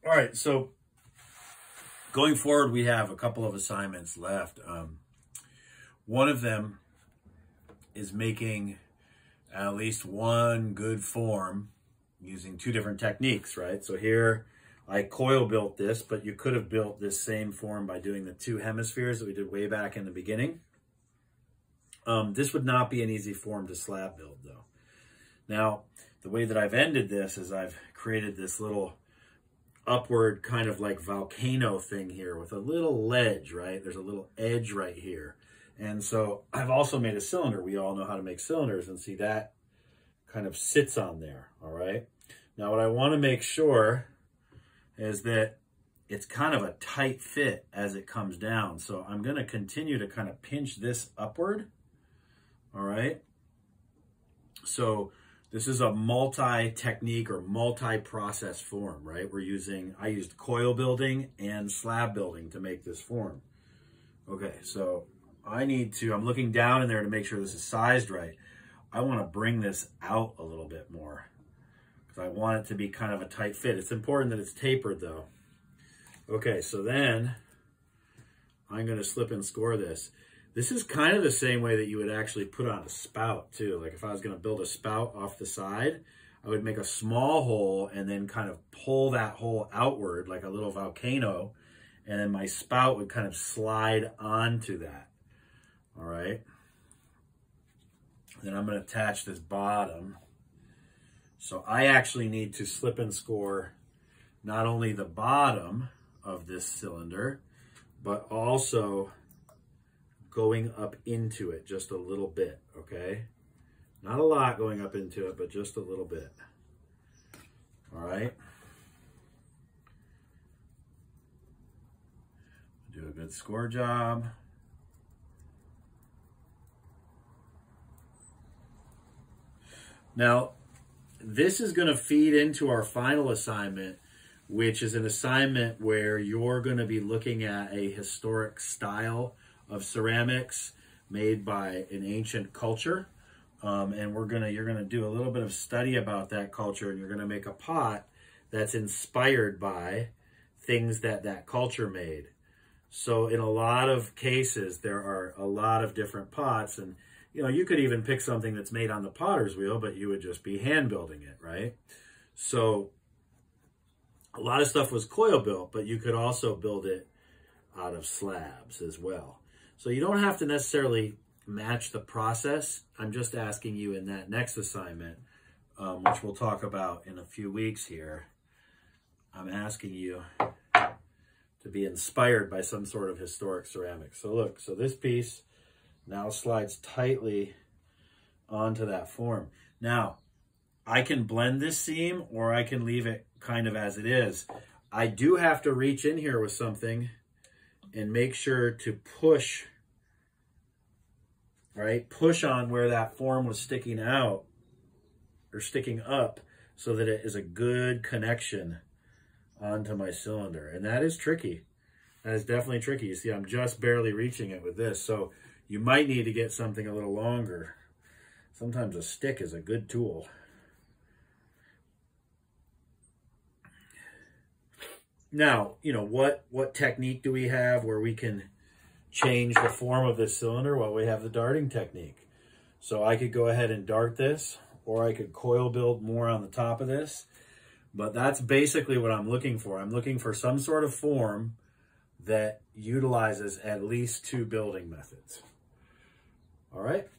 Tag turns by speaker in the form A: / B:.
A: All right, so going forward, we have a couple of assignments left. One of them is making at least one good form using two different techniques, right? So here I coil built this, but you could have built this same form by doing the two hemispheres that we did way back in the beginning. This would not be an easy form to slab build though. Now, the way that I've ended this is I've created this little upward kind of like volcano thing here with a little ledge, right? There's a little edge right here. And so I've also made a cylinder. We all know how to make cylinders, and see that kind of sits on there, all right? Now what I want to make sure is that it's kind of a tight fit as it comes down. So I'm going to continue to kind of pinch this upward, all right? So this is a multi-technique or multi-process form, right? I used coil building and slab building to make this form. Okay, so I'm looking down in there to make sure this is sized right. I want to bring this out a little bit more because I want it to be kind of a tight fit. It's important that it's tapered though. Okay, so then I'm going to slip and score this. This is kind of the same way that you would actually put on a spout too. Like if I was going to build a spout off the side, I would make a small hole and then kind of pull that hole outward like a little volcano. And then my spout would kind of slide onto that. All right. Then I'm going to attach this bottom. So I actually need to slip and score not only the bottom of this cylinder, but also going up into it just a little bit, okay? Not a lot going up into it, but just a little bit. All right? Do a good score job. Now, this is going to feed into our final assignment, which is an assignment where you're going to be looking at a historic style of ceramics made by an ancient culture. And you're going to do a little bit of study about that culture, and you're going to make a pot that's inspired by things that culture made. So in a lot of cases, there are a lot of different pots, and you could even pick something that's made on the potter's wheel, but you would just be hand building it, right? So a lot of stuff was coil built, but you could also build it out of slabs as well. So you don't have to necessarily match the process. I'm just asking you in that next assignment, which we'll talk about in a few weeks here, I'm asking you to be inspired by some sort of historic ceramic. So look, so this piece now slides tightly onto that form. Now, I can blend this seam or I can leave it kind of as it is. I do have to reach in here with something and make sure to push, right? Push on where that form was sticking out or sticking up so that it is a good connection onto my cylinder. And that is tricky. That is definitely tricky. You see, I'm just barely reaching it with this. So you might need to get something a little longer. Sometimes a stick is a good tool. Now, what technique do we have where we can change the form of this cylinder? Well, we have the darting technique. So I could go ahead and dart this, or I could coil build more on the top of this. But that's basically what I'm looking for. I'm looking for some sort of form that utilizes at least two building methods. All right.